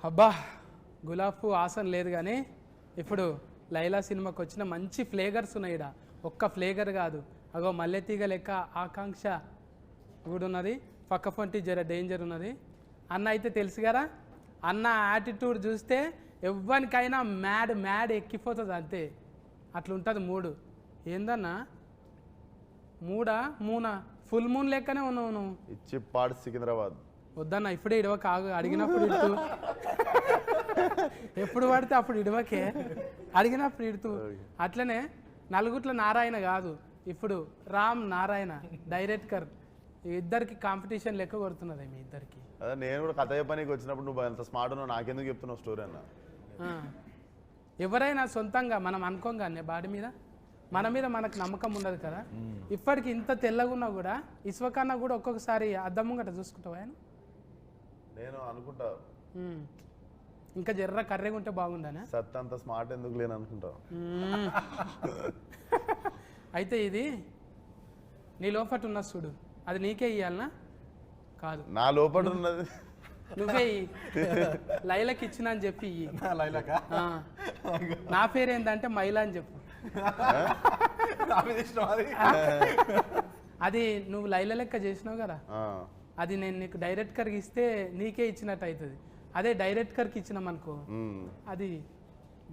అబ్బా గులాబ్ పువ్వు ఆసన లేదు కానీ ఇప్పుడు లైలా సినిమాకి వచ్చిన మంచి ఫ్లేవర్స్ ఉన్నాయి ఈడ. ఒక్క ఫ్లేవర్ కాదు, అగో మల్లెతీగ లెక్క ఆకాంక్ష కూడా ఉన్నది, పక్క పొంటి జర డేంజర్ ఉన్నది. అన్న అయితే తెలుసు కదా, అన్న యాటిట్యూడ్ చూస్తే ఎవ్వరికైనా మ్యాడ్ మ్యాడ్ ఎక్కిపోతుంది అంతే. అట్లుంటుంది మూడు. ఏందన్నా మూనా ఫుల్ మూన్ లెక్కనే ఉన్నావు నువ్వు. ఇచ్చి పాడు సికింద్రాబాద్ వద్దన్న ఇప్పుడే ఇడవక, అడిగినప్పుడు ఇడుతూ ఎప్పుడు పడితే అప్పుడు ఇడవకే, అడిగినప్పుడు ఇడుతూ. అట్లనే నలుగుట్ల నారాయణ కాదు, ఇప్పుడు రామ్ నారాయణ డైరెక్టర్. ఇద్దరికి కాంపిటీషన్ లెక్క కొడుతున్నది మీ ఇద్దరికి. అదే నేను కూడా కథ చెప్పడానికి వచ్చినప్పుడు నువ్వు అంత స్మార్ట్ ఉన్నావు, నాకెందుకు చెప్తున్నావు స్టోరీ అన్న. ఎవరైనా సొంతంగా మనం అనుకోగానే బాడీ మీద మన మీద మనకు నమ్మకం ఉండదు కదా. ఇప్పటికి ఇంత తెల్లగా ఉన్నా కూడా ఇసువకన్నా కూడా ఒక్కొక్కసారి అద్దం ముంగట చూసుకుంటావు ఆయన. నేను అనుకుంటా ఇంకా జర్ర కర్రెగా ఉంటే బాగుండనే. సత్ అంత స్మార్ట్ ఎందుకు లేని అనుకుంటా. అయితే ఇది నీ లోపట ఉన్న చూడు, అది నీకే ఇయ్యాలనా? కాదు, నా లోపల ఉన్నది నువ్వే లైలకి ఇచ్చిన అని చెప్పి ఇయ్యి. నా పేరు ఏంటంటే మైలా అని చెప్పు. అది నువ్వు లైల లెక్క చేసినావు కదా, అది నేను నీకు డైరెక్టర్కి ఇస్తే నీకే ఇచ్చినట్టు అవుతుంది. అదే డైరెక్టర్కి ఇచ్చినాం అనుకో, అది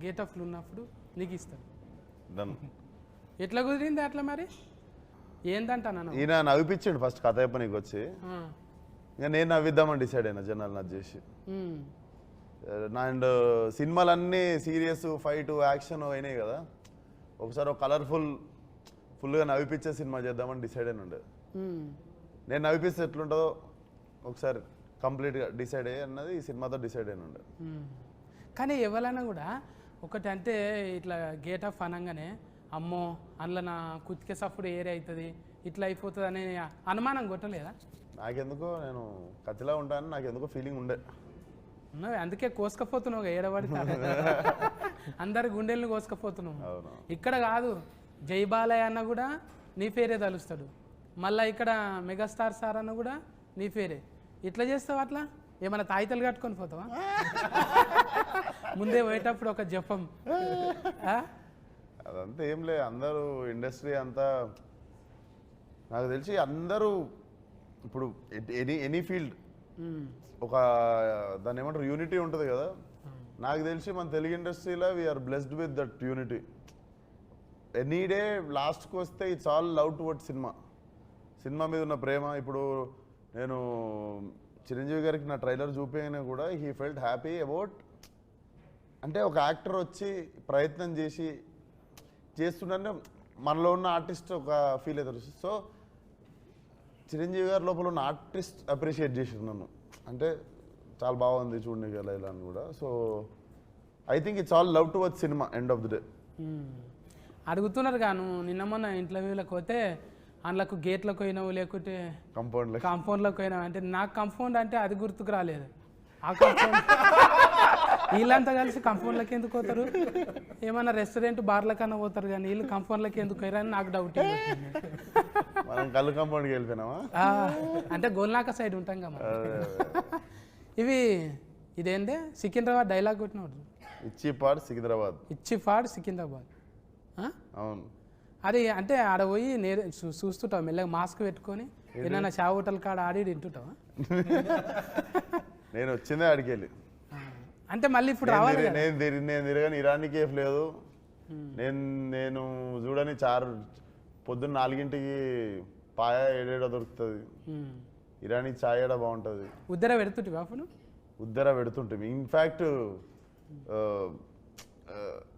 గేట్ ఆఫ్లు ఉన్నప్పుడు నీకు ఇస్తాను. ఎట్లా కుదిరింది అట్లా మరి? ఏందంటాను ఈయన నవ్విపించండి ఫస్ట్ కథ చెప్ప నీకు వచ్చి, ఇంకా నేను నవ్విద్దామని డిసైడ్ అయినా జనాలు నచ్చి చేసి. అండ్ సినిమాలన్నీ సీరియస్ ఫైట్ యాక్షన్ అయినాయి కదా, ఒకసారి ఒక కలర్ఫుల్ ఫుల్గా నవ్విపించే సినిమా చేద్దామని డిసైడ్ అయిన ఉండే. నేను నవ్విపిస్తే ఎట్లుంటుందో ఒకసారి కంప్లీట్గా డిసైడ్ అయ్యి అన్నది ఈ సినిమాతో డిసైడ్ అయిన ఉండే. కానీ ఎవరైనా కూడా ఒకటి అంటే ఇట్లా గేట్ ఆఫ్ అనగానే అమ్మో అందులో నా కుతికే సప్పుడు ఏరే అవుతుంది ఇట్లా అయిపోతుంది అనే అనుమానం కొట్టలేదా? నాకెందుకో నేను కత్తిలా ఉంటానని నాకెందుకో ఫీలింగ్ ఉండే. అందుకే కోసుకపోతున్నావు ఏడబడితే అందరి గుండెల్ని కోసుకపోతున్నావు. ఇక్కడ కాదు, జై బాలయ్య అన్న కూడా నీ పేరే తలుస్తాడు, మళ్ళీ ఇక్కడ మెగాస్టార్ సార్ అన్న కూడా నీ పేరే. ఇట్లా చేస్తావు అట్లా ఏమైనా తాయితలు కట్టుకొని పోతావా? ముందే పోయేటప్పుడు ఒక జపం. అదంతా ఏం లే, అందరూ ఇండస్ట్రీ అంతా నాకు తెలిసి అందరూ ఇప్పుడు ఎనీ ఫీల్డ్ ఒక దాన్ని ఏమంటారు యూనిటీ ఉంటుంది కదా. నాకు తెలిసి మన తెలుగు ఇండస్ట్రీలో we are blessed with that unity. Any day లాస్ట్కి వస్తే it's all love toward cinema మీద ఉన్న ప్రేమ. ఇప్పుడు నేను చిరంజీవి గారికి నా ట్రైలర్ చూపించినా కూడా హీ ఫెల్ట్ హ్యాపీ అబౌట్, అంటే ఒక యాక్టర్ వచ్చి ప్రయత్నం చేస్తుంటే మనలో ఉన్న ఆర్టిస్ట్ ఒక ఫీల్ అవుతారు. సో చిరంజీవి గారి లోపల ఉన్న ఆర్టిస్ట్ అప్రిషియేట్ చేసారు నన్ను, అంటే చాలా బాగుంది చూడండి కదా ఇలా అని కూడా. So I think it's all love towards cinema end of the day. అడుగుతున్నారు గాను నిన్న మొన్న ఇంటర్వ్యూలకు పోతే అందులోకి గేట్లకు పోయినావు లేకుంటే కాంపౌండ్లకు పోయినావు అంటే, నాకు కాంపౌండ్ అంటే అది గుర్తుకు రాలేదు. ఆ కాంపౌండ్ వీళ్ళంతా కలిసి కాంపౌండ్లకి ఎందుకు పోతారు? ఏమన్నా రెస్టారెంట్ బార్ల కన్నా పోతారు కానీ వీళ్ళు కాంపౌండ్లకి ఎందుకు పోయారని నాకు డౌట్. మనం కళ్ళు కాంపౌండ్కి వెళ్ళిపోయినామా అంటే గోల్నాక సైడ్ ఉంటాం కదా. ఇదేందే సికింద్రాబాద్ డైలాగ్ కొట్టినవాడు, ఇచ్చి పాడు సికింద్రాబాద్. అవును, అది అంటే ఆడ పోయి చూస్తుంటావు మెల్లగా మాస్క్ పెట్టుకొని ఏదైనా షా హోటల్ కాడ ఆడి తింటుంటావా? నేను వచ్చిందే ఆడికి వెళ్ళి, అంటే మళ్ళీ ఇప్పుడు రావాలి. నేను తిరగని ఇరానీ కేఫ్ లేదు, నేను చూడని పొద్దున్న 4ంటికి పాయ 7 దొరుకుతుంది, ఇరానీ చాయ్ ఏడా బాగుంటుంది. ఉద్దర పెడుతుంటివి అప్పుడు? ఉద్దర పెడుతుంటే ఇన్ఫ్యాక్ట్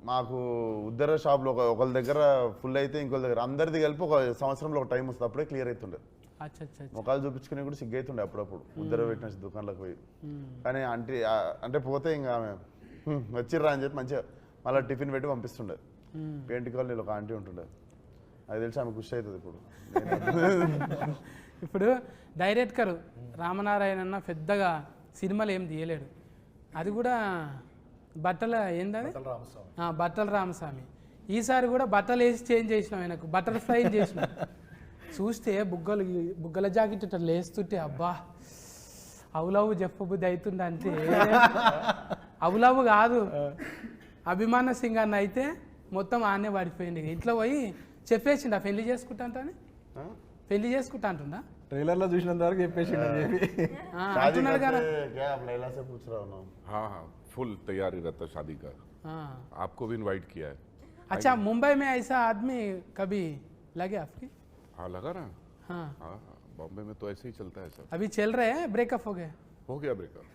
మాకు ఉద్దర షాప్లో ఒకళ్ళ దగ్గర ఫుల్ అయితే ఇంకొక దగ్గర అందరిది కలిపి ఒక సంవత్సరంలో ఒక టైం వస్తుంది, అప్పుడే క్లియర్ అవుతుండే. ముఖాలు చూపించుకుని కూడా సిగ్గైతుండే అప్పుడప్పుడు ఉద్దర పెట్టిన దుకాణంలోకి పోయి. కానీ అంటే పోతే ఇంకా ఆమె వచ్చిర్రా అని చెప్పి మంచిగా మళ్ళీ టిఫిన్ పెట్టి పంపిస్తుండే. పెయింట్ కాలనీలో ఒక ఆంటీ ఉంటుండే, అది తెలిసి ఆమె ఖుషి అవుతుంది. ఇప్పుడు డైరెక్టర్ రామనారాయణ అన్న పెద్దగా సినిమాలు ఏం తీయలేడు, అది కూడా బట్టల ఏందని బట్టల రామస్వామి. ఈసారి కూడా బట్టలు వేసి చేంజ్ చేసినాం, ఆయనకు బటర్ ఫ్లై చేసినాం. చూస్తే బుగ్గల జాకెట్ ఇట్లా లేస్తుంటే అబ్బా అవులవు చెప్పబుద్ధి అవుతుంది అంతే అవులవు కాదు అభిమాన సింగ్ అన్న అయితే మొత్తం ఆనే పడిపోయింది ఇంట్లో పోయి చెప్పేసిండు పెళ్లి చేసుకుంటా అంటని పెళ్లి చేసుకుంటా అంటుందా ట్రైలర్ లో చూసినంత వరకు చెప్పేసి शादी అంటున్నాడు కదా करते क्या आप लैला से पूछ रहा हूँ हाँ हाँ फुल तैयारी रहता है शादी का आपको भी इनवाइट किया है अच्छा मुंबई में ऐसा आदमी कभी लगे आपकी हाँ लगा ना हाँ हाँ बॉम्बे में तो ऐसे ही चलता है सब अभी चल रहे हैं ब्रेकअप हो गए हो गया ब्रेकअप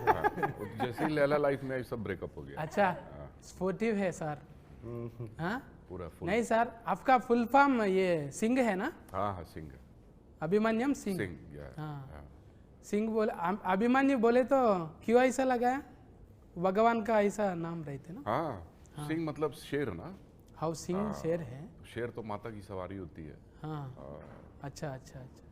हाँ, जैसे ही लैला लाइफ में आई सब ब्रेकअप हो गया अच्छा स्पोर्टिव है सर हाँ पूरा फुल नहीं सर आपका फुल फॉर्म ये सिंह है ना हाँ हाँ सिंह अभिमन्यम सिंह सिंह या हाँ सिंह बोले अभिमन्यु बोले तो क्यों ऐसा लगाया भगवान का ऐसा नाम रहते ना हाँ सिंह मतलब शेर ना हाउ सिंह शेर है शेर तो माता की सवारी होती है हाँ अच्छा अच्छा अच्छा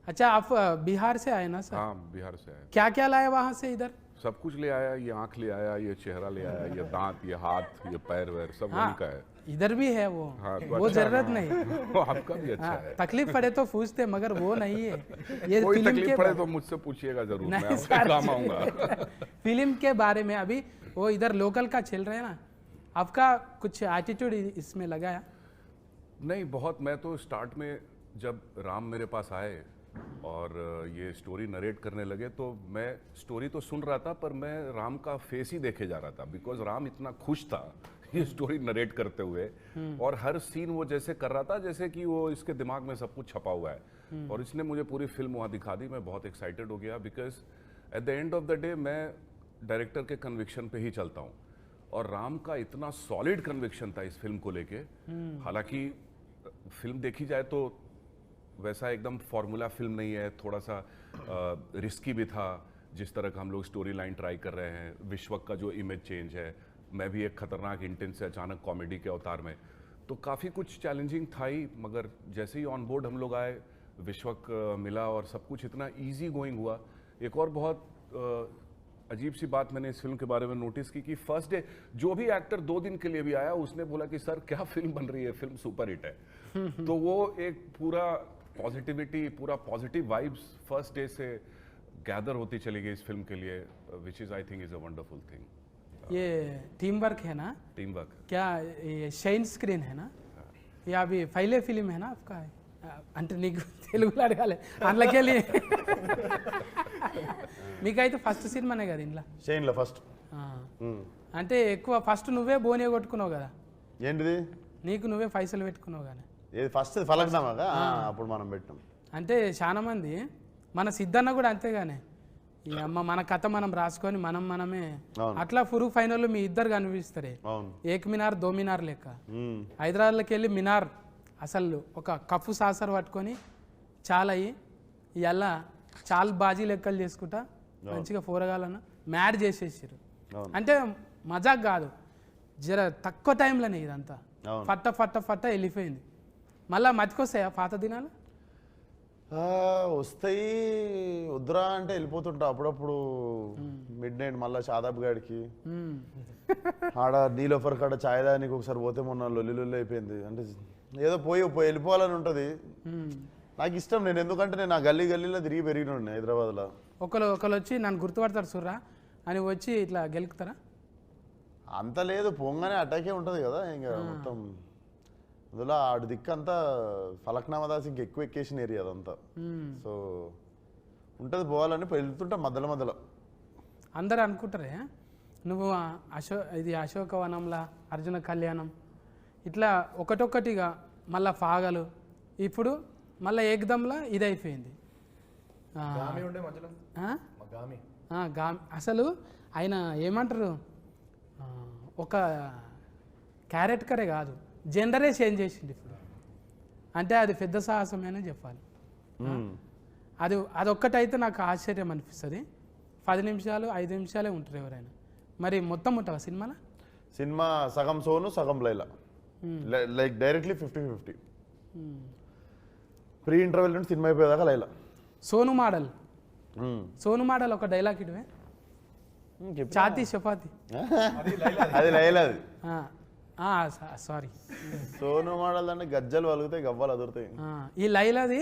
अच्छा आप बिहार से आए ना सर हाँ बिहार से आया क्या क्या लाए वहाँ से इधर सब कुछ ले आया ये आंख ले आया ये चेहरा ले आया ये दांत ये हाथ ये पैर वैर सब हाँ वही का है इधर भी है वो हाँ, तो वो अच्छा है जरूरत ना। नहीं आपका भी अच्छा हाँ, है तकलीफ पड़े तो पूछते मगर वो नहीं है ये कोई फिल्म तकलीफ के पड़े तो मुझसे पूछिएगा जरूर मैं नहीं आपके सर काम आऊंगा फिल्म के बारे में अभी वो इधर लोकल का चल रहा है ना आपका कुछ एटीट्यूड इसमें लगाया नहीं बहुत मैं तो स्टार्ट में जब राम मेरे पास आए और ये स्टोरी नरेट करने लगे तो मैं स्टोरी तो सुन रहा था पर मैं राम का फेस ही देखे जा रहा था बिकॉज राम इतना खुश था ये स्टोरी नरेट करते हुए और हर सीन वो जैसे कर रहा था जैसे कि वो इसके दिमाग में सब कुछ छपा हुआ है और इसने मुझे पूरी फिल्म वहाँ दिखा दी मैं बहुत एक्साइटेड हो गया because at the end of the day मैं डायरेक्टर के कन्विक्शन पे ही चलता हूँ और राम का इतना सॉलिड कन्विक्शन था इस फिल्म को लेके हालांकि फिल्म देखी जाए तो वैसा एकदम फॉर्मूला फिल्म नहीं है थोड़ा सा रिस्की भी था जिस तरह का हम लोग स्टोरी लाइन ट्राई कर रहे हैं विश्वक का जो इमेज चेंज है मैं भी एक खतरनाक इंटेंस से अचानक कॉमेडी के अवतार में तो काफ़ी कुछ चैलेंजिंग था ही मगर जैसे ही ऑन बोर्ड हम लोग आए विश्वक मिला और सब कुछ इतना ईजी गोइंग हुआ एक और बहुत अजीब सी बात मैंने इस फिल्म के बारे में नोटिस की कि फर्स्ट डे जो भी एक्टर 2 दिन के लिए भी आया उसने बोला कि सर क्या फिल्म बन रही है फिल्म सुपर हिट है तो वो एक पूरा पॉजिटिविटी पूरा पॉजिटिव वाइब्स फर्स्ट डे से गैदर होती चली गई इस फिल्म के लिए which is I think is a wonderful thing ये टीम वर्क है ना टीम वर्क क्या ये షైన్ స్క్రీన్ है ना ये अभी पहले फिल्म है ना आपका అంటే నీకు తెలుగులో అడగాలి అందులోకెళ్ళి మీకైతే ఫస్ట్ సినిమానే కదా ఇంట్లో షైన్ లో ఫస్ట్ అంటే ఎక్కువ ఫస్ట్ నువ్వే బోనియా కొట్టుకున్నావు కదా ఏంటిది నీకు నువ్వే పైసలు పెట్టుకున్నావు కానీ ఏది ఫస్ట్ ఫలక్నామాగా అప్పుడు మనం పెట్టినాం అంటే చాలా మంది మన సిద్ధన్న కూడా అంతేగానే ఈ అమ్మ మన కథ మనం రాసుకొని మనమే అవును. అట్లా ఫురుగు ఫైనల్ మీ ఇద్దరు కనిపిస్తారే అవును ఏక్ మినార్ దో మినార్ లెక్క హైదరాబాద్లోకి వెళ్ళి మినార్ అసలు ఒక కప్పు సాసర్ పట్టుకొని చాలా అయ్యి ఇవాళ చాలా బాజీ లెక్కలు చేసుకుంటా మంచిగా పోరగాలన్న మ్యాడ్ చేసేసారు అవును. అంటే మజాక్ కాదు జర తక్కువ టైంలోనే ఇదంతా అవును. ఫట్ట ఫట్ట ఫట్ట వెళ్ళిపోయింది మళ్ళీ మతికొస్తాయా పాత దినాలు వస్తాయి వద్దురా అంటే వెళ్ళిపోతుంటా అప్పుడప్పుడు మిడ్ నైట్ మళ్ళీ షాదాబ్ గాడికి ఆడ నీలోఫర్ కాడ ఛాయ్ దానికి ఒకసారి పోతే మొన్న లొల్లి అయిపోయింది అంటే ఏదో పోయి వెళ్ళిపోవాలని ఉంటుంది నాకు ఇష్టం నేను ఎందుకంటే నేను ఆ గల్లీలో తిరిగి పెరిగిన హైదరాబాద్లో ఒకరు వచ్చి నన్ను గుర్తుపడతారు సుర్రా అని వచ్చి ఇట్లా గెలుకుతారా అంత లేదు పొంగానే అటాకే ఉంటుంది కదా ఇంకా మొత్తం అందులో ఆడు దిక్కంతా ఫలక్నామా దాస్ ఇంక ఎక్కువ ఎక్కేసిన ఏరియా అదంతా సో ఉంటుంది పోవాలని వెళ్తుంటా మధ్యలో అందరు అనుకుంటారే నువ్వు ఇది అశోకవనంలా అర్జున కళ్యాణం ఇట్లా ఒకటొక్కటిగా మళ్ళా ఫాగలు ఇప్పుడు మళ్ళీ ఏకదంలా ఇది అయిపోయింది అసలు ఆయన ఏమంటారు ఒక క్యారెక్టరే కాదు జెండరే చేంజ్ చేసింది ఇప్పుడు అంటే అది పెద్ద సాహసమేనే చెప్పాలి అదొక్కటైతే నాకు ఆశ్చర్యం అనిపిస్తుంది 10 నిమిషాలు 5 నిమిషాలే ఉంటారు ఎవరైనా మరి మొత్తం ఉంటావా సినిమాలో సినిమా సగం సోను సగం Laila like directly 50-50 pre interval నుండి సినిమా అయిపోయేదాకా లైలా సోను మోడల్ ఒక డైలాగ్ ఇటువే చాతి చపాతి అది లైలాది సారీ సోను మోడల్ అంటే గజ్జలు వలుగుతాయి గవ్వలు అదురుతాయి ఈ లైలాది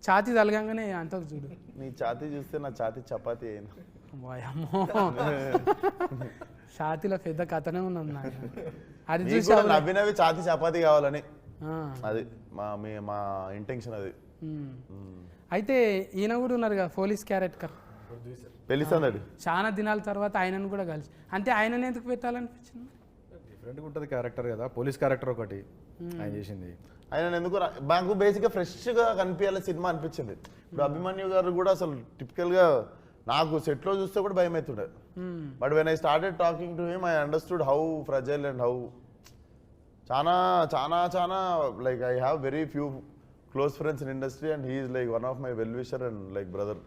ఛాతీ తలగంగానే అంటది చూడు. నీ ఛాతీ చూస్తే నా ఛాతీ చపాతీ అయింది. వాయమ్మో ఛాతీలో పెద్ద కథనే ఉన్నది నాకు. అది నీకు చూసి కూడా నవ్వి ఛాతీ చపాతీ కావాలని అది మా ఇంటెన్షన్ అది. అయితే ఈయన కూడా ఉన్నారు కదా పోలీస్ క్యారెక్టర్ పెళ్లి సందడి. చాలా దినాల తర్వాత ఆయనను కూడా కలిసి, అంటే ఆయనని ఎందుకు పెట్టాలనిపించింది? డిఫరెంట్గా ఉంటుంది క్యారెక్టర్ కదా, పోలీస్ క్యారెక్టర్ ఒకటి ఆయన చేసింది. ఆయన ఎందుకు మాకు బేసిక్గా ఫ్రెష్గా కనిపించాలి సినిమా అనిపించింది. ఇప్పుడు అభిమన్యు గారు కూడా అసలు టిపికల్గా నాకు సెట్లో చూస్తే కూడా భయం అవుతుండే. But when I started talking to him I understood how fragile and how చాలా చాలా చాలా like I have very few close friends in industry and he is like one of my well wisher and like brother.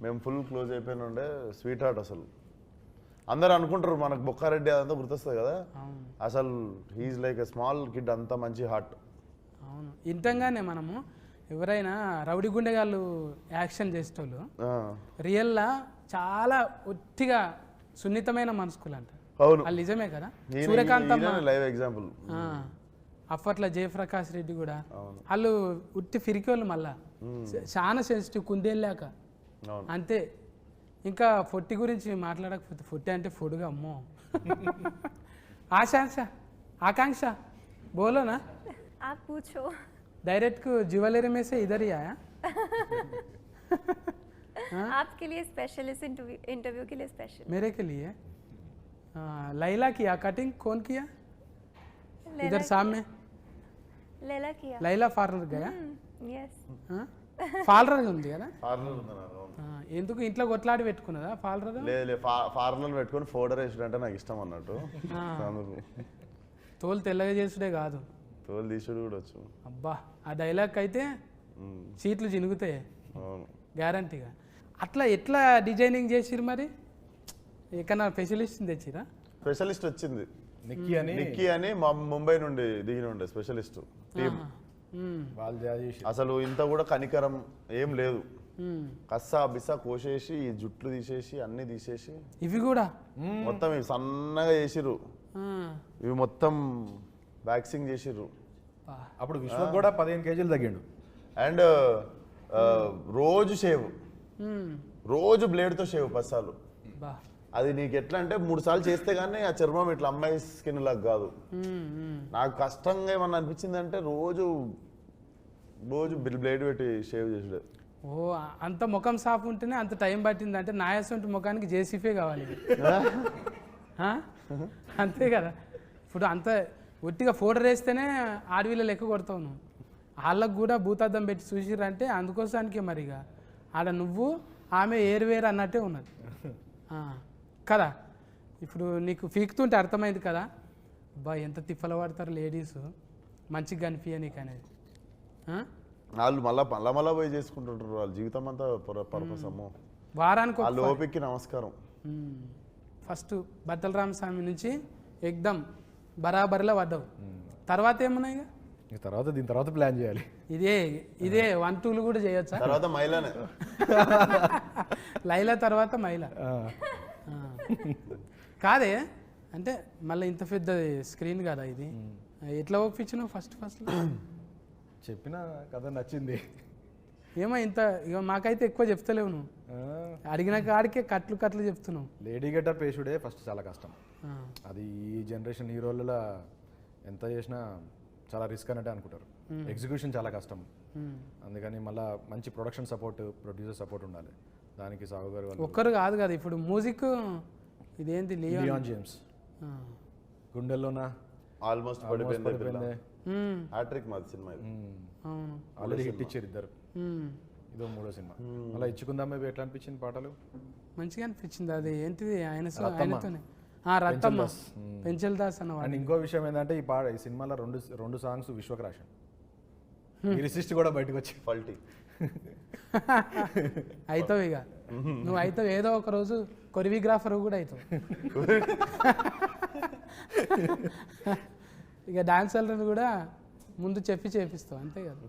మేము full close అయిపోయిన ఉండే, sweet heart. అసలు అందరు అనుకుంటారు మనకు బొక్కారెడ్డి అదంతా గుర్తొస్తుంది కదా, అసలు he's like a small kid, అంత మంచి హార్ట్. అవును, ఇంతంగానే మనము ఎవరైనా రౌడీ గుండెగాళ్ళు యాక్షన్ చేసేటోళ్ళు రియల్లా చాలా ఒట్టిగా సున్నితమైన మనసుకులు అంట. అవును, అది నిజమే కదా. Suryakanthamma live example. అప్పట్లో జయప్రకాష్ రెడ్డి కూడా వాళ్ళు ఉట్టి ఫిరికోళ్ళు, మళ్ళా చాలా సెన్సిటివ్, కుందేళ్ళాక అంతే. ఇంకా ఫొట్టి గురించి మాట్లాడకపోతే, ఫొట్టి అంటే ఫుడ్గా అమ్మో. ఆకాంక్ష बोलो ना, आप पूछो। डायरेक्ट को ज्वेलरी में से इधर ही आया। आपके लिए स्पेशल, इस इंटरव्यू के लिए स्पेशल। मेरे के लिए लैला किया कटिंग, कौन किया? इधर सामने लैला किया। लैला पार्लर गया? यस। పార్లర్ ఉంది కదా, పార్లర్ ఉంది నాకు. ఎందుకు ఇంట్లో కొట్లాడి పెట్టుకున్నదా పార్లర్? లేదు, పార్లర్ పెట్టుకొని ఫోటో వేసుడు నాకు ఇష్టం అన్నట్టు. తోలు తెల్లగా చేసుడే కాదు, తోలు తీసుడు కూడా వచ్చు. అబ్బా, ఆ డైలాగ్ అయితే సీట్లు చినుగుతాయి గ్యారంటీగా. అట్లా ఎట్లా డిజైనింగ్ చేసిరు మరి? ఎక్కడన్నా స్పెషలిస్ట్ తెచ్చిరా? స్పెషలిస్ట్ వచ్చింది, నిక్కీ అని ముంబై నుండి దిగిన ఉండే స్పెషలిస్ట్ టీమ్. అసలు ఇంత కూడా కనికరం ఏం లేదు, కస్సా బిస్సా కోసేసి ఈ జుట్లు తీసేసి అన్ని తీసేసి ఇవి కూడా మొత్తం ఇవి సన్నగా చేసిర్రు, ఇవి మొత్తం వ్యాక్సింగ్ చేసిర్రు. అప్పుడు విశ్వ కూడా 15 కేజీలు తగ్గిండు. అండ్ రోజు షేవ్, రోజు బ్లేడ్తో షేవ్ పస్సాలు. అది నీకు ఎట్లా అంటే 3 సార్లు చేస్తే కానీ ఆ చర్మం ఇట్లా అమ్మాయి స్కిన్ లాగా కాదు. నాకు కష్టంగా ఏమన్నా అనిపించింది అంటే రోజు బ్లేడ్ పెట్టి షేవ్ చేసాడు. ఓ, అంత ముఖం సాఫ్ ఉంటేనే అంత టైం పట్టింది అంటే నాయసంటి ముఖానికి జేసీఫే కావాలి. అంతే కదా. ఇప్పుడు అంత ఒట్టిగా ఫోటో వేస్తేనే ఆడవిళ్ళ లెక్క కొడతావు నువ్వు. వాళ్ళకు కూడా భూతార్థం పెట్టి చూసిరంటే అందుకోసానికి మరిగా ఆడ నువ్వు ఆమె ఏరువేరు అన్నట్టే ఉన్నది కదా. ఇప్పుడు నీకు ఫీకుతుంటే అర్థమైంది కదా, బా ఎంత తిప్పలు పడతారు లేడీస్ మంచిగా కనిపించ నీకు అనేది. వాళ్ళు మళ్ళా పోయి చేసుకుంటుంటారు, వాళ్ళ జీవితం అంతా పర్పస్. అమ్మో, వారానికి వాళ్ళ ఓపికకి నమస్కారం. ఫస్ట్ బట్టల రామస్వామి నుంచి ఎగ్దమ్ బరాబరిలో పడ్డావు. తర్వాత ఏమున్నాయి? దీని తర్వాత ప్లాన్ చేయాలి. ఇదే 1, 2 కూడా చేయొచ్చా? తర్వాత మైలానే, లైలా తర్వాత మైలా కాదే. అంటే మళ్ళీ ఇంత పెద్ద స్క్రీన్ కదా ఇది, ఎట్లా ఒప్పించినావు ఫస్ట్ చెప్పిన కథ నచ్చింది. ఏమో ఇంత ఇక మాకైతే ఎక్కువ చెప్తలేవు నువ్వు, అడిగిన కాడికే కట్లు చెప్తున్నావు. లేడీ గెటప్ వేసుడే ఫస్ట్ చాలా కష్టం. అది ఈ జనరేషన్ హీరోలలో ఎంత చేసినా చాలా రిస్క్ అన్నట్టే అనుకుంటారు. ఎగ్జిక్యూషన్ చాలా కష్టం. అందుకని మళ్ళీ మంచి ప్రొడక్షన్ సపోర్ట్, ప్రొడ్యూసర్ సపోర్ట్ ఉండాలి. దానికి సాగు గారు ఒక్కరు కాదు కదా. ఇప్పుడు మ్యూజిక్ ఇదేంటి, లియాన్ జేమ్స్ గుండెల్లోనా ఆల్మోస్ట్ పడిపోయింది. హ్యాట్రిక్ మాది సినిమా ఇది. ఆల్రెడీ హిట్ ఇచ్చారు ఇద్దరు. ఇదో 3వ సినిమా. మళ్ళీ ఇచ్చుకుందామే ఎట్లా అనిపించింది? పాటలు మంచిగా అనిపించింది. అది ఏంటిది ఆయనతోనే రత్తమ్మ పెంచల్ దాస్ అన్న. అండ్ ఇంకో విషయం ఏంటంటే ఈ సినిమాలో రెండు సాంగ్స్ విశ్వక్ రాశాను. లిరిసిస్ట్ కూడా బయటకు వచ్చి ఫల్టీ అవుతావు. ఇక నువ్వు అవుతావు, ఏదో ఒక రోజు కొరియోగ్రాఫర్ కూడా అవుతావు. ఇక డాన్సర్లను కూడా ముందు చేపిస్తావు, అంతే కదా.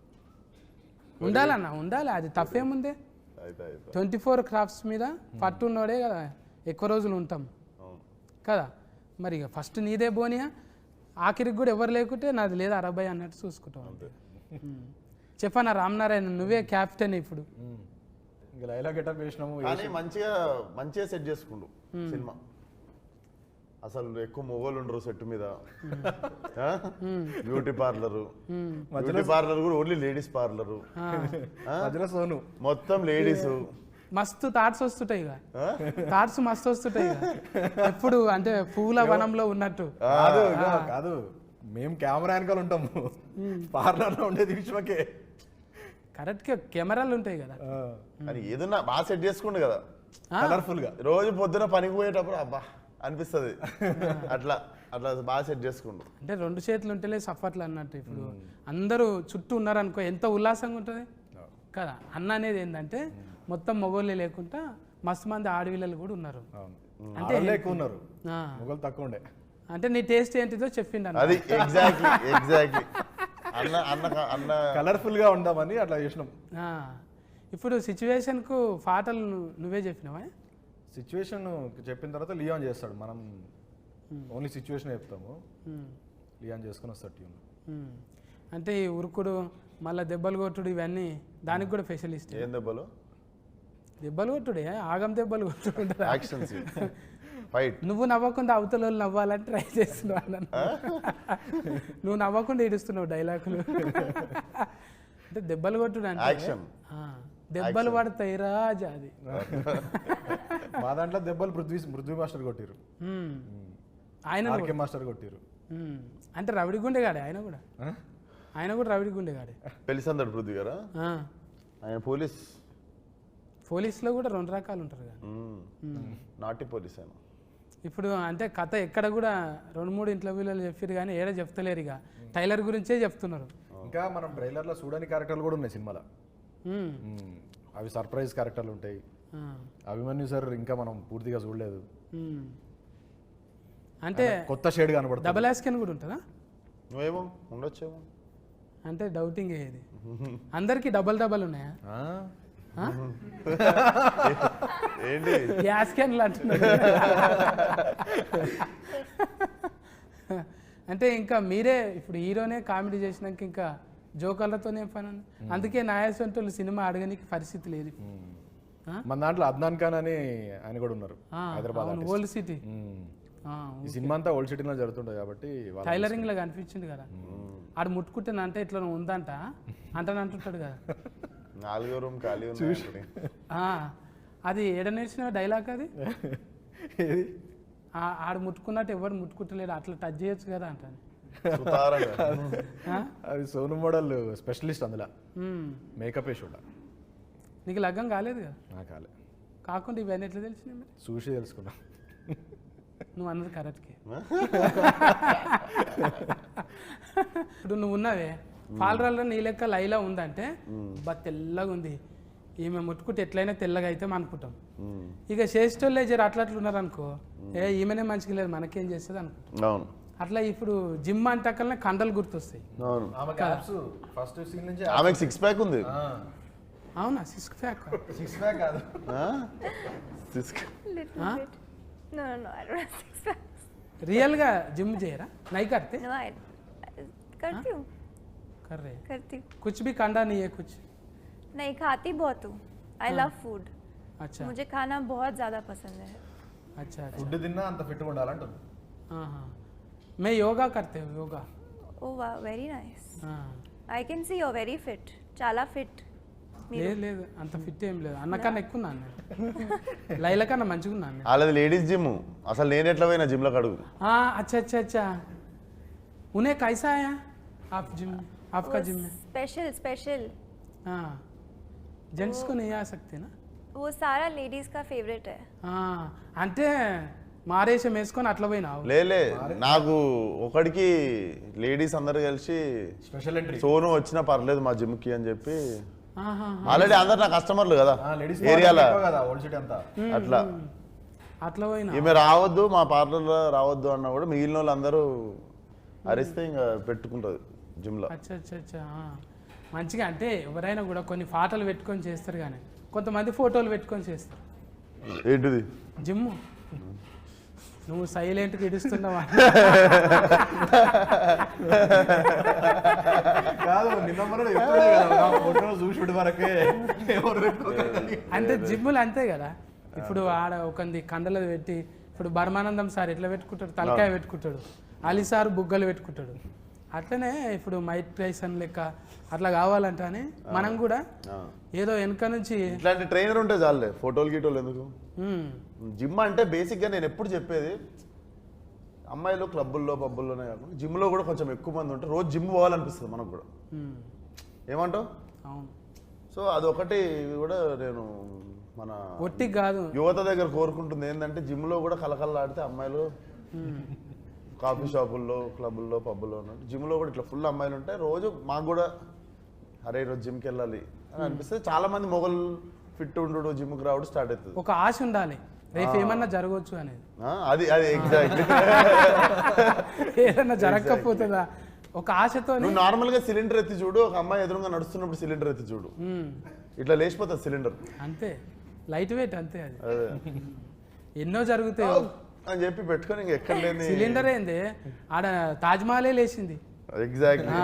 ఉండాలన్నా, ఉండాలి. అది తప్పేముందే. 24 క్రాఫ్ట్స్ మీద పట్టున్నోడే కదా ఎక్కువ రోజులు ఉంటాం కదా. మరి ఇక ఫస్ట్ నీదే బోనియా, ఆఖరికి కూడా ఎవరు లేకుంటే నాది లేదా 60 అన్నట్టు చూసుకుంటాం. చెప్పనా రామనారాయణ నువ్వే క్యాప్టెన్ ఇప్పుడు. ఇంకా లైలా గెటప్ వేసినాము. కానీ మంచిగా సెట్ చేసుకుండు సినిమా. అసలు ఎక్కువ మొగోళ్ళు ఉండరు సెట్ మీద. బ్యూటీ పార్లర్ కూడా ఓన్లీ లేడీస్ పార్లరు. మధ్యలో సోను మొత్తం లేడీస్. మస్తు థాట్స్ వస్తుంటాయి ఇక, థాట్స్ మస్తు వస్తుంటాయి ఇక. ఎప్పుడు అంటే పూల వనంలో ఉన్నట్టు. కాదు మేము కెమెరా వెనకాల ఉంటాము, పార్లర్ లో ఉండేది విశ్వకే. కరెక్ట్ గా కెమెరాలు ఉంటాయి కదా. అని ఏదన్నా బాగా సెట్ చేసుకుండు కదా కలర్ఫుల్ గా. రోజు పొద్దున పనికి పోయేటప్పుడు అబ్బా అనిపిస్తుంది. అట్లా అట్లా బాగా సెట్ చేసుకుండు. అంటే 2 చేతులు ఉంటేనే సఫర్లు అన్నట్టు. ఇప్పుడు అందరూ చుట్టూ ఉన్నారనుకో ఎంత ఉల్లాసంగా ఉంటుంది కదా. అన్న అనేది ఏంటంటే మొత్తం మొగోళ్ళే లేకుండా మస్తు మంది ఆడపిల్లలు కూడా ఉన్నారు. అంటే ఎక్కువ ఉన్నారు, మొగలు తక్కువ ఉండే. అంటే నీ టేస్ట్ ఏంటిదో చెప్పిండు అన్న. అది ఎగ్జాక్ట్లీ అన్న కలర్ఫుల్ గా ఉందామని అట్లా చేసినాం. ఇప్పుడు సిచ్యువేషన్కు పాటలు నువ్వే చెప్పినావా? సిచ్యువేషన్ చెప్పిన తర్వాత లియాన్ చేస్తాడు, మనం ఓన్లీ సిచ్యువేషన్ చెప్తాము, లియాన్ చేసుకుని వస్తాడు ట్యూన్. అంటే ఈ ఉరుకుడు మళ్ళీ దెబ్బలు కొట్టుడు ఇవన్నీ దానికి కూడా స్పెషలిస్ట్. ఏం దెబ్బలు? దెబ్బలు కొట్టుడే, ఆగం దెబ్బలు కొట్టుడు. ఫైట్. నువ్వు నవ్వకుండా అవతల వాళ్ళు నవ్వాలని ట్రై చేస్తున్నావు అన్న. నువ్వు నవ్వకుండా ఏడుస్తున్నావు డైలాగులు. అంటే దెబ్బలు కొట్టుడు అంటే దెబ్బలు పడతాయి రాజా. అది మా దాంట్లో దెబ్బలు పృథ్వీ మాస్టర్ కొట్టిరు, ఆయన మాస్టర్ కొట్టిరు. అంటే రవిడి గుండెగాడే ఆయన కూడా. ఆయన కూడా రవిడి గుండెగాడే. పెళ్లిసందడు పృథ్వీ గారా? ఆయన పోలీసులో కూడా 2 రకాలు ఉంటారు కదా. నాటి పోలీస్ ఆయన. ఇప్పుడు అంటే కథ ఎక్కడ కూడా 2-3 ఇంటర్వ్యూలలో చెప్పారు కానీ ఏడ చెప్తలేరు. ఇక టైలర్ గురించే చెప్తున్నారు. ఇంకా మనం ట్రైలర్ లో చూడని క్యారెక్టర్లు కూడా ఉన్నాయి సినిమాలో. అవి సర్ప్రైజ్ క్యారెక్టర్లు ఉంటాయి. అభిమన్యు సార్ ఇంకా మనం పూర్తిగా చూడలేదు. అంటే కొత్త షేడ్ కనబడుతుంది. డబల్ యాస్కెన్ కూడా ఉంటుందా? నువ్వేమో ఉండొచ్చేమో అంటే డౌటింగ్ ఏది. అందరికి డబల్ ఉన్నాయా? ఏంటి యాస్కెన్లు అంటున్నారు. అంటే ఇంకా మీరే ఇప్పుడు హీరోనే కామెడీ చేసినాక ఇంకా జోకర్లతోనే పని. అందుకే నాయసంటోళ్ళు సినిమా అడగనికి పరిస్థితి లేదు. మన దాంట్లో అద్నాన్ ఖాన్ అని ఆయన కూడా ఉన్నారు, హైదరాబాద్ ఓల్డ్ సిటీ. ఈ సినిమా అంతా ఓల్డ్ సిటీలో జరుగుతుంటుంది కాబట్టి టైలరింగ్ లాగా అనిపించింది కదా. ఆడు ముట్టుకుంటాను అంటే ఇట్లా ఉందంట అంటుంటాడు కదా. 4వ రూమ్ ఖాళీ ఉంది. అది ఏడ నేర్చిన డైలాగ్ అది. ఆడు ముట్టుకున్నట్టు ఎవరు ముట్టుకుంటలేడు, అట్లా టచ్ చేయొచ్చు కదా అంటాను. అది సోను మోడల్ స్పెషలిస్ట్ అందులో మేకప్ వేసి. నీకు లగ్గం కాలేదు కదా? నాకు కాలే. కాకుండా ఇవన్నీ ఎట్లా తెలిసినాయి మరి? చూసి తెలుసుకున్నా. నువ్వు అన్నది కరెక్ట్కే. ఇప్పుడు నువ్వు ఉన్నావే పాలరాల్లో నీ లెక్క లైలా ఉందంటే బా తెల్లగా ఉంది, ఈమె ముట్టుకుంటే ఎట్లయినా తెల్లగా అయితే అనుకుంటాం. ఇక చేసేటోళ్ళే జర అట్లా ఉన్నారు అనుకో, ఈమెనే మంచిగా లేదు మనకేం చేస్తుంది అనుకుంటాం. అట్లా ఇప్పుడు జిమ్ అంటే అక్కడనే కండలు గుర్తొస్తాయి. ఆమెకు 6 ప్యాక్ ఉంది. అవునా? 6 ప్యాక్ కాదు. రియల్ గా జిమ్ చేయరా? नहीं करते? करती हूँ. कर रहे? करती हूँ. कुछ भी कंडा नहीं है कुछ? नहीं, खाती बहुत हूँ. I love food. अच्छा. मुझे खाना बहुत ज़्यादा पसंद है. अच्छा. ఫుడ్ తిన్నా అంత ఫిట్ ఉండాలంటుంది. मैं योगा करते हूँ. Yoga. Oh wow, very nice. I can see you're very fit. చాలా ఫిట్. లేదు అంత ఫిట్ ఏం లేదు, అన్నకన్నా ఎక్కువ ఉన్నాను. లైల కన్నా మంచిగా ఉన్నాను. అలాది లేడీస్ జిమ్. అసలు నేను ఎట్లా పోయినా జిమ్ లో అడుగు. अच्छा. उन्हें कैसा आया आप जिम? आपका जिम में स्पेशल. जेंट्स को नहीं आ सकते ना? वो सारा लेडीज का फेवरेट है. అంటే మారేషం వేసుకొని అట్లా పోయినావు? లే నాకు ఒకడికి లేడీస్ అందరు కలిసి స్పెషల్ ఎంట్రీ సోను వచ్చినా పర్లేదు మా జిమ్ కి అని చెప్పి. ఆల్రెడీ అందరు నా కస్టమర్లు కదా ఏరియాలో, అట్లా పోయినా ఈమె రావద్దు మా పార్లర్లో రావద్దు అన్నా కూడా మిగిలిన వాళ్ళు అందరూ అరిస్తే ఇంకా పెట్టుకుంటుంది జిమ్ లో. అచ్చా. మంచిగా అంటే ఎవరైనా కూడా కొన్ని పాటలు పెట్టుకొని చేస్తారు, కానీ కొంతమంది ఫోటోలు పెట్టుకొని చేస్తారు. ఏంటిది? జిమ్ నువ్వు సైలెంట్గా ఇడుస్తున్నావా? కాదు చూసి వరకే అంటే జిమ్ములు అంతే కదా. ఇప్పుడు ఆడ ఒకంది కండలు పెట్టి, ఇప్పుడు బర్మానందం సార్ ఎట్లా పెట్టుకుంటాడు, తలకాయ పెట్టుకుంటాడు, అలీ సార్ బుగ్గలు పెట్టుకుంటాడు. అట్లనే ఇప్పుడు మైక్ టైసన్ లెక్క అట్లా కావాలంటే మనం కూడా ఏదో వెనక నుంచి ఇట్లాంటి ట్రైనర్ ఉంటే చాలే, ఫోటోలు గీటోలు ఎందుకు. జిమ్ అంటే బేసిక్గా నేను ఎప్పుడు చెప్పేది, అమ్మాయిలు క్లబ్బుల్లో పబ్బుల్లోనే కాకుండా జిమ్లో కూడా కొంచెం ఎక్కువ మంది ఉంటే రోజు జిమ్ పోవాలనిపిస్తుంది మనకు కూడా. ఏమంటావు? అవును. సో అదొకటి కూడా నేను మన ఒట్టి కాదు యువత దగ్గర కోరుకుంటుంది ఏంటంటే, జిమ్లో కూడా కలకల్లాడితే అమ్మాయిలు కాఫీ షాపుల్లో క్లబ్బుల్లో పబ్బుల్లో ఉన్నట్టు జిమ్లో కూడా ఇట్లా ఫుల్ అమ్మాయిలు ఉంటాయి. రోజు మాకు కూడా అరే ఈరోజు జిమ్కి వెళ్ళాలి అని అనిపిస్తే చాలా మంది మొగలు ఫిట్ ఉండు జిమ్కి రావడం స్టార్ట్ అవుతుంది. ఒక ఆశ ఉండాలి, రేపు ఏమన్నా జరగవచ్చు అనేది. అది అది ఎగ్జాక్ట్లీ. ఏదన్నా జరగకపోతుందా ఒక ఆశతో. నువ్వు నార్మల్గా సిలిండర్ ఎత్తి చూడు, ఒక అమ్మాయి ఎదురుగా నడుస్తున్నప్పుడు సిలిండర్ ఎత్తి చూడు, ఇట్లా లేచిపోతుంది సిలిండర్. అంతే, లైట్ వెయిట్ అంతే. అది ఎన్నో జరుగుతాయి అని చెప్పి పెట్టుకొని ఇంక ఎక్కడ లేని సిలిండర్ ఏంది, ఆడ తాజ్మహలే లేచింది. ఎగ్జాక్ట్లీ.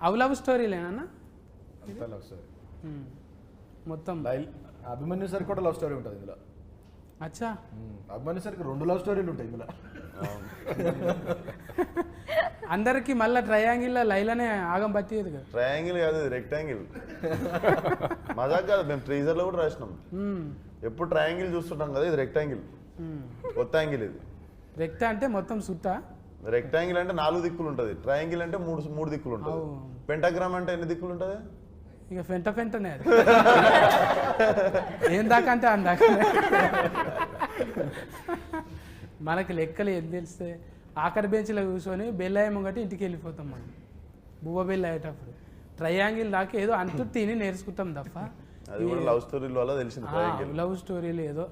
అవి లవ్ స్టోరీలేనా? లవ్ స్టోరీ మొత్తం. అభిమన్యు సార్ కూడా లవ్ స్టోరీ ఉంటుంది ఇందులో. అచ్చా, అభిమన్యు సార్కి 2 లవ్ స్టోరీలు ఉంటాయి ఇందులో. అందరికి మళ్ళీ ట్రయాంగిల్ లైలానే ఆగం పట్టేది కదా. ట్రయాంగిల్ కాదు, రెక్టాంగిల్. మజాక్ కాదు, మేము ట్రీజర్ లో కూడా రాసినాం. ఎప్పుడు ట్రయాంగిల్ చూస్తుంటాం కదా, ఇది రెక్టాంగిల్, కొత్త యాంగిల్ ఇది. రెక్టా అంటే మొత్తం సుట్ట, రెక్టాంగిల్ అంటే 4 దిక్కులు ఉంటుంది, ట్రయాంగిల్ అంటే 3 దిక్కులు ఉంటుంది. పెంటాగ్రామ్ అంటే ఎన్ని దిక్కులు ఉంటుంది? ఇక ఫెంటనే అది. ఏం దాకా అంటే అందాక. మనకి లెక్కలు ఏం తెలిస్తే ఆఖరి బెంచ్లో కూర్చొని బెల్లాయ ముంగటి ఇంటికి వెళ్ళిపోతాం మనం, బువ్వ బెల్ల అయ్యేటప్పుడు. ట్రయాంగిల్ దాకా ఏదో అంటూ తిని నేర్చుకుంటాం తప్ప అది కూడా లవ్ స్టోరీల వల్ల తెలిసింది. లవ్ స్టోరీలు ఏదో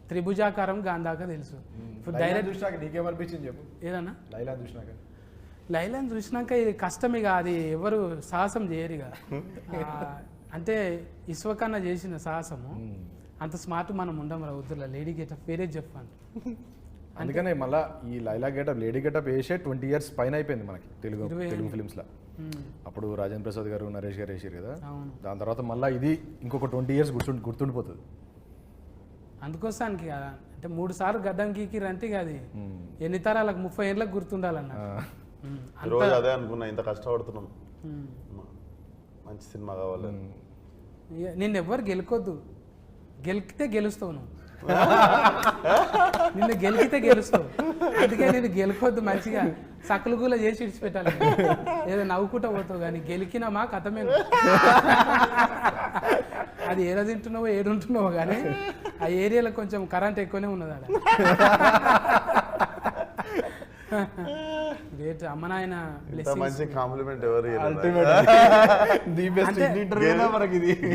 త్రిభుజాకారం గాంధాక తెలుసు. ఇప్పుడు డైరెక్ట్ చూసినాక నీకేమనిపించింది చెప్పు. ఏదన్నా లైలా చూసినాక? లైలాని చూసినాక ఇది కష్టమిక, అది ఎవరు సాహసం చేయరు ఇక. అంటే ఇస్వకన్నా చేసిన సాహసము అంత స్మార్ట్ మనం ఉండం రా వద్దులా. లేడీ గెటప్ వేరే చెప్పాను. అందుకనే మళ్ళీ ఈ లైలా గెటప్, లేడీ గెటప్ వేసే 20 years పైన అయిపోయింది మనకి తెలుగు ఫిలిమ్స్లో. అప్పుడు రాజేంద్ర ప్రసాద్ గారు, నరేష్ గారు వేసారు కదా. దాని తర్వాత మళ్ళీ ఇది ఇంకొక 20 years గుర్తుండిపోతుంది. అందుకోసానికి అంటే 3 సార్లు గడ్డం గీకిరంటే ఇక అది ఎన్ని తరాలకు 30 ఏళ్ళకి గుర్తుండాలన్న. రోజు అదే అనుకున్నా, ఇంత కష్టపడుతున్నాం, మంచి సినిమా కావాలి. నిన్ను ఎవ్వరు గెలుకొద్దు, గెలికితే గెలుస్తావు నువ్వు. నిన్ను గెలికితే గెలుస్తావు, అందుకే నేను గెలుకొద్దు, మంచిగా సకలు కూడా చేసి విడిచిపెట్టాలి. ఏదో నవ్వుకుంటా పోతావు కానీ గెలికినామా కథమే. అది ఏదో తింటున్నావో ఏడుంటున్నావో కానీ ఆ ఏరియాలో కొంచెం కరెంట్ ఎక్కువనే ఉన్నది ఆడ. గ్రేట్. అమ్మ నాయన మంచి కాంప్లిమెంట్ ఎవరు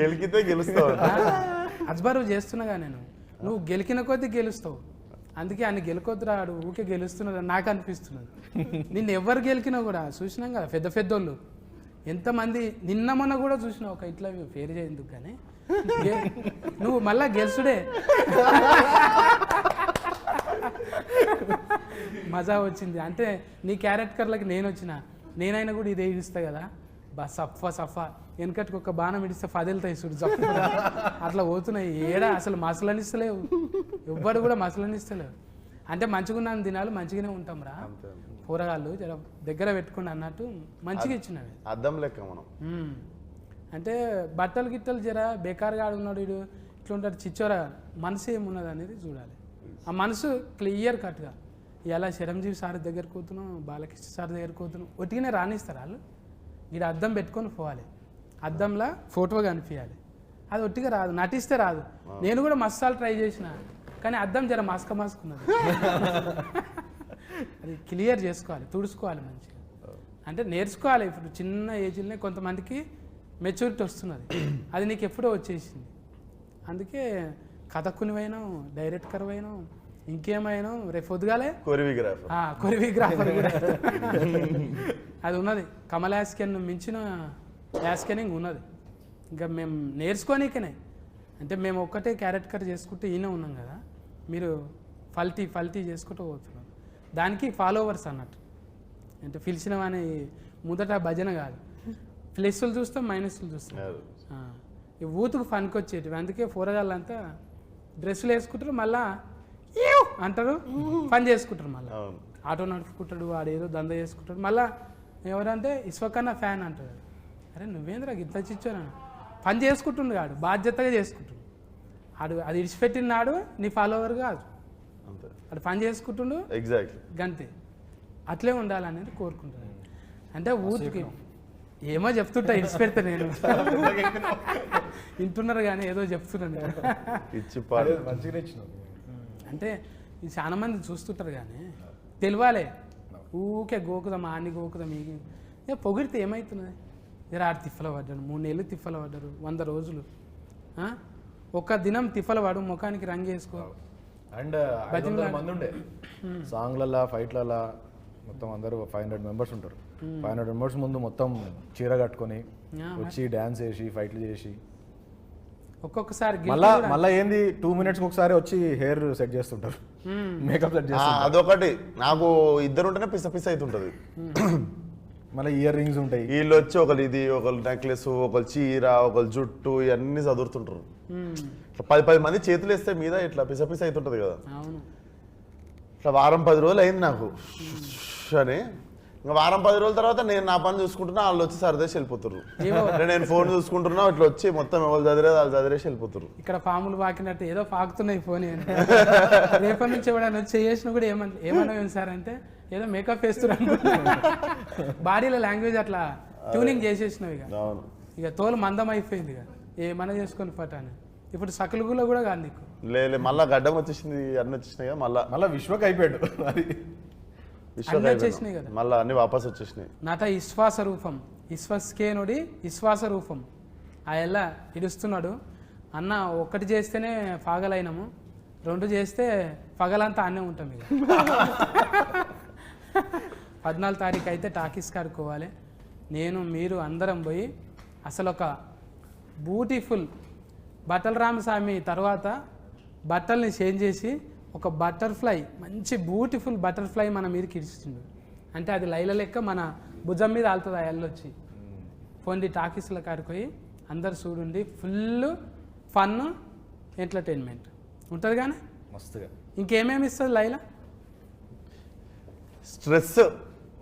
గెలికితే గెలుస్తావు. అజ్బరు చేస్తున్నాగా నేను, నువ్వు గెలికిన కొద్దీ గెలుస్తావు, అందుకే ఆయన గెలుకొద్దు రాడు, ఊకే గెలుస్తున్నాడు నాకు అనిపిస్తున్నది. నిన్ను ఎవరు గెలికినా కూడా చూసినాం కదా, పెద్ద పెద్దోళ్ళు ఎంతమంది. నిన్న మొన్న కూడా చూసినావు, ఒక ఇట్లా పేరు చేయందుకు కానీ నువ్వు మళ్ళా గెలుసుడే. మజా వచ్చింది అంటే నీ క్యారెక్టర్లకి నేను వచ్చిన, నేనైనా కూడా ఇదే ఇస్తా కదా, సఫా వెనకటికి ఒక బాణం ఇడిస్తే 10 వెళ్తాయి చూడు, జప్పు అట్లా పోతున్నాయి. ఏడా అసలు మసలనిస్తలేవు, ఎవ్వడు కూడా మసలనిస్తలేవు. అంటే మంచిగా దినాలు మంచిగానే ఉంటాం రా, కూరగాయలు జర దగ్గర పెట్టుకుని అన్నట్టు మంచిగా ఇచ్చినవి. అద్దం లెక్క మనం. అంటే బట్టలు గిట్టలు జర బేకారుగా ఆడున్నాడు వీడు, ఇట్లా ఉంటాడు చిచ్చోరా, మనసు ఏమున్నది అనేది చూడాలి. ఆ మనసు క్లియర్ కట్గా. ఇలా చిరంజీవి సార్ దగ్గరికి పోతున్నాం, బాలకృష్ణ సార్ దగ్గరికి పోతున్నాం, ఒట్టిగానే రాణిస్తారు వాళ్ళు. వీడు అద్దం పెట్టుకొని పోవాలి, అద్దంలో ఫోటో కనిపించాలి. అది ఒట్టిగా రాదు, నటిస్తే రాదు. నేను కూడా మసాలు ట్రై చేసిన, కానీ అద్దం జర మాస్కున్నది. అది క్లియర్ చేసుకోవాలి, తుడుచుకోవాలి మంచిగా. అంటే నేర్చుకోవాలి. ఇప్పుడు చిన్న ఏజ్లోనే కొంతమందికి మెచ్యూరిటీ వస్తున్నది, అది నీకు ఎప్పుడో వచ్చేసింది. అందుకే కథకునివైనా, డైరెక్టర్ అయినా, ఇంకేమైనా రేపు పొద్దుగాలే కొరియోగ్రాఫర్ కూడా అది ఉన్నది. కమల్ యాస్కెన్ మించిన యాస్కెనింగ్ ఉన్నది. ఇంకా మేము నేర్చుకోనికనే అంటే మేము ఒక్కటే క్యారెక్టర్ చేసుకుంటూ ఈయన ఉన్నాం కదా, మీరు ఫల్టీ చేసుకుంటూ పోతున్నారు. దానికి ఫాలోవర్స్ అన్నట్టు. అంటే పిలిచినవని మొదట భజన కాదు, ప్లస్లు చూస్తాం మైనస్లు చూస్తాం. ఈ ఊతుకు ఫన్కి వచ్చేటివి. అందుకే పోరగాళ్ళంతా డ్రెస్సులు వేసుకుంటారు, మళ్ళా ఏవ్ అంటారు, పని చేసుకుంటారు. మళ్ళీ ఆటో నడుపుకుంటాడు, వాడు ఏదో దంద చేసుకుంటాడు. మళ్ళా ఎవరంటే ఇస్వకన్నా ఫ్యాన్ అంటాడు. అరే నువ్వేంద్రా గిట్ల చిచ్చోనా, పని చేసుకుంటుండు కాడు, బాధ్యతగా చేసుకుంటుండు. అది ఇడిచిపెట్టిన నాడు నీ ఫాలోవర్ కాదు, అది పని చేసుకుంటుండు. ఎగ్జాక్ట్లీ గంతే. అట్లే ఉండాలనేది కోరుకుంటున్నాను. అంటే ఊరికి ఏమో చెప్తుంటా, ఇడిచిపెడతా నేను. వింటున్నారు కానీ ఏదో చెప్తున్నాను. మంచిగా ఇచ్చినావు. అంటే ఇది చాలా మంది చూస్తుంటారు కానీ తెలియాలి. ఊకే గోకుదాం, ఆన్ని గోకుదాం, ఇక పొగిడితే ఏమవుతున్నది? జర ఆడు తిప్పల పడ్డాడు, 3 నెలలు తిప్పల పడ్డారు, 100 రోజులు. ఒక్క దినం తిప్పల పడు, ముఖానికి రంగు వేసుకో. అండ్ 500 మంది ఉండే సాంగ్లలా ఫైట్లలా, మొత్తం అందరూ 500 మెంబర్స్ ఉంటారు. 500 మెంబర్స్ ముందు మొత్తం చీర కట్టుకొని వచ్చి డ్యాన్స్ చేసి ఫైట్లు చేసి ఒక్కొక్కసారి మళ్ళా ఏంది 2 minutes ఒకసారి వచ్చి హెయిర్ సెట్ చేస్తుంటారు, మేకప్ సెట్ చేస్తుంటారు. అదొకటి నాకు ఇద్దరు ఉంటేనే పిస అవుతుంటది. మళ్ళీ ఇయర్ రింగ్స్ ఉంటాయి. వీళ్ళు వచ్చి ఒకళ్ళు ఇది, ఒకళ్ళు నెక్లెస్, ఒకళ్ళు చీర, ఒకళ్ళు జుట్టు, ఇవన్నీ చదువుతుంటారు. 10 మంది చేతులు వేస్తే మీద ఇట్లా పిస అవుతుంటది కదా. ఇట్లా వారం 10 రోజులు అయింది నాకు అని. ఇంకా వారం 10 రోజుల తర్వాత నేను నా పని చూసుకుంటున్నా, వాళ్ళు వచ్చి సరదేసి వెళ్ళిపోతారు. నేను ఫోన్ చూసుకుంటున్నా, ఇట్లా వచ్చి మొత్తం ఎవరు చదివేది వాళ్ళు చదివేసి వెళ్ళిపోతారు. ఇక్కడ పాములు పాకినట్టు ఏదో పాకుతున్నాయి ఫోన్. రేపటి నుంచి ఎవడన్నా వచ్చి చేసిన కూడా ఏమన్నా సార్ అంటే ఏదో మేకప్ వేస్తున్నారు. బాడీలో లాంగ్వేజ్ అట్లా ట్యూనింగ్ చేసేసినావు. ఇక తోలు మందం అయిపోయింది. ఇక ఏమన్నా చేసుకొని పట్టాను. ఇప్పుడు సకలుగులో కూడా కాదు నీకు. లేదు మళ్ళీ గడ్డం వచ్చేసింది, అన్నీ వచ్చేసినాయి కదా. మళ్ళీ విశ్వక్ అయిపోయాడు. అన్నీ వచ్చేసినాయి కదా, మళ్ళీ అన్ని వాపస్ వచ్చేసినాయి. నాట విశ్వాస రూపం, విశ్వస్కేనుడి విశ్వాస రూపం. ఆ ఎలా ఇడుస్తున్నాడు అన్న. 1 చేస్తేనే పగలైనము, 2 చేస్తే పగలంతా అన్నే ఉంటాం. ఇక 14 తారీఖు అయితే టాకీస్ కాడుకోవాలి. నేను మీరు అందరం పోయి అసలు ఒక బ్యూటిఫుల్ బట్టల రామస్వామి తర్వాత బట్టల్ని చేంజ్ చేసి ఒక బటర్ఫ్లై, మంచి బ్యూటిఫుల్ బటర్ఫ్లై మన మీదకి ఇడిచిండు. అంటే అది లైల లెక్క మన భుజం మీద ఆలుతుంది. ఆ ఎల్లొచ్చి పోండి టాకీస్ల కాడిపోయి అందరు చూడండి. ఫుల్ ఫన్ ఎంటర్టైన్మెంట్ ఉంటుంది కానీ మస్తుగా. ఇంకేమేమి ఇస్తుంది లైలా?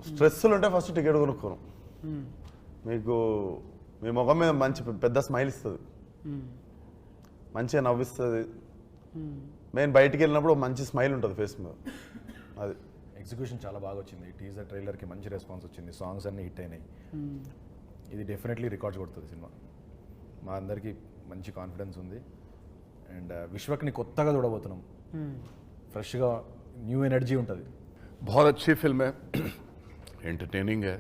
స్ట్రెస్సులు ఉంటే ఫస్ట్ టికెట్ కొనుక్కోను. మీకు మీ ముఖం మీద మంచి పెద్ద స్మైల్ ఇస్తుంది, మంచిగా నవ్విస్తుంది. నేను బయటికి వెళ్ళినప్పుడు మంచి స్మైల్ ఉంటుంది ఫేస్ మీద. అది ఎగ్జిక్యూషన్ చాలా బాగా వచ్చింది. టీజర్ ట్రైలర్కి మంచి రెస్పాన్స్ వచ్చింది, సాంగ్స్ అన్నీ హిట్ అయినాయి. ఇది డెఫినెట్లీ రికార్డ్స్ కొడుతుంది సినిమా. మా అందరికీ మంచి కాన్ఫిడెన్స్ ఉంది. అండ్ విశ్వక్ని కొత్తగా చూడబోతున్నాం, ఫ్రెష్గా న్యూ ఎనర్జీ ఉంటుంది. बहुत अच्छी फिल्म है, एंटरटेनिंग है,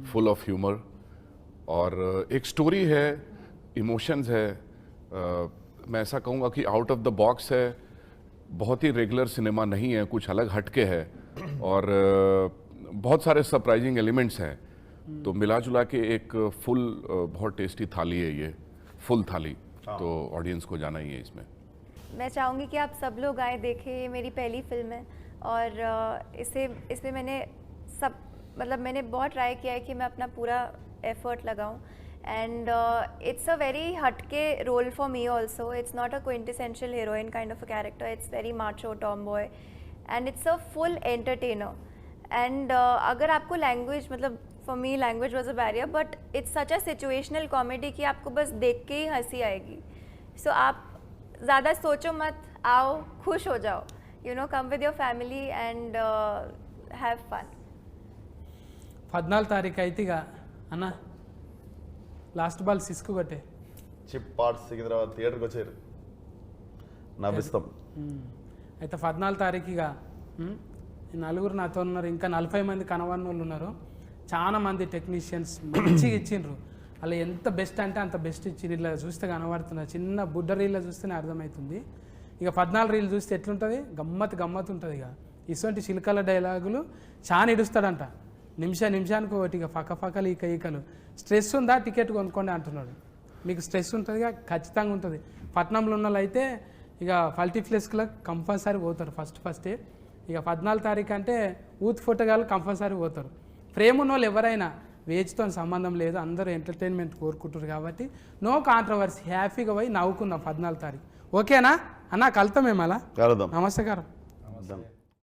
फुल ऑफ ह्यूमर और एक स्टोरी है, इमोशंस है. मैं ऐसा कहूँगा कि आउट ऑफ द बॉक्स है, बहुत ही रेगुलर सिनेमा नहीं है, कुछ अलग हटके है और बहुत सारे सरप्राइजिंग एलिमेंट्स हैं. तो मिला जुला के एक फुल बहुत टेस्टी थाली है ये, फुल थाली. तो ऑडियंस को जाना ही है इसमें. मैं चाहूँगी कि आप सब लोग आए देखें. ये मेरी पहली फिल्म है और इसमें मैंने बहुत ट्राई किया है कि मैं अपना पूरा एफर्ट लगाऊं. And it's a very हटके role for me also. It's not a quintessential heroine kind of a character. It's very macho tomboy and it's a full entertainer. And अगर आपको language, मतलब for me language was a barrier, but it's such a situational comedy कि आपको बस देख के ही हंसी आएगी. So आप ज़्यादा सोचो मत, आओ खुश हो जाओ. You know, come with your family and have fun. 14 తారీఖు అయితే ఇక అన్న లాస్ట్ బాల్ సిస్కు కొట్టే చిప్ పార్ట్స్ సికింద్రాబాద్ థియేటర్కి వచ్చారు, నవ్విస్తాం. అయితే 14 తారీఖు ఇక నలుగురు నాతో ఉన్నారు, ఇంకా 40 మంది కనవన్న వాళ్ళు ఉన్నారు. చాలా మంది టెక్నీషియన్స్ మంచిగా ఇచ్చిండ్రు. అలా ఎంత బెస్ట్ అంటే అంత బెస్ట్ ఇచ్చిండ్రు. ఇలా చూస్తే కనబడుతున్నారు, చిన్న బుడ్డ రీల్లో చూస్తేనే అర్థమవుతుంది. ఇక 14 రీళ్ళు చూస్తే ఎట్లుంటుంది, గమ్మత్ ఉంటుంది. ఇక ఇటువంటి చిలకల డైలాగులు చాలా ఇడుస్తాడంట, నిమిషానికి ఒకటి. ఇక పక్కలు ఈకలు. స్ట్రెస్ ఉందా టికెట్ కొనుక్కోండి అంటున్నాడు. మీకు స్ట్రెస్ ఉంటుందిగా, ఖచ్చితంగా ఉంటుంది. పట్నంలో ఉన్న వాళ్ళు అయితే ఇక మల్టీప్లెక్స్లకు కంపల్సరీ పోతారు ఫస్టే. ఇక 14 తారీఖు అంటే యూత్ ఫోటోగాళ్ళు కంపల్సరీ పోతారు. ప్రేమ ఉన్న వాళ్ళు ఎవరైనా వేజ్తో సంబంధం లేదు, అందరూ ఎంటర్టైన్మెంట్ కోరుకుంటారు కాబట్టి నో కాంట్రవర్సీ, హ్యాపీగా పోయి నవ్వుకుందాం 14 తారీఖు. ఓకేనా అన్న? కలుతాం మేము అలా. కలుద్దాం. నమస్కారం.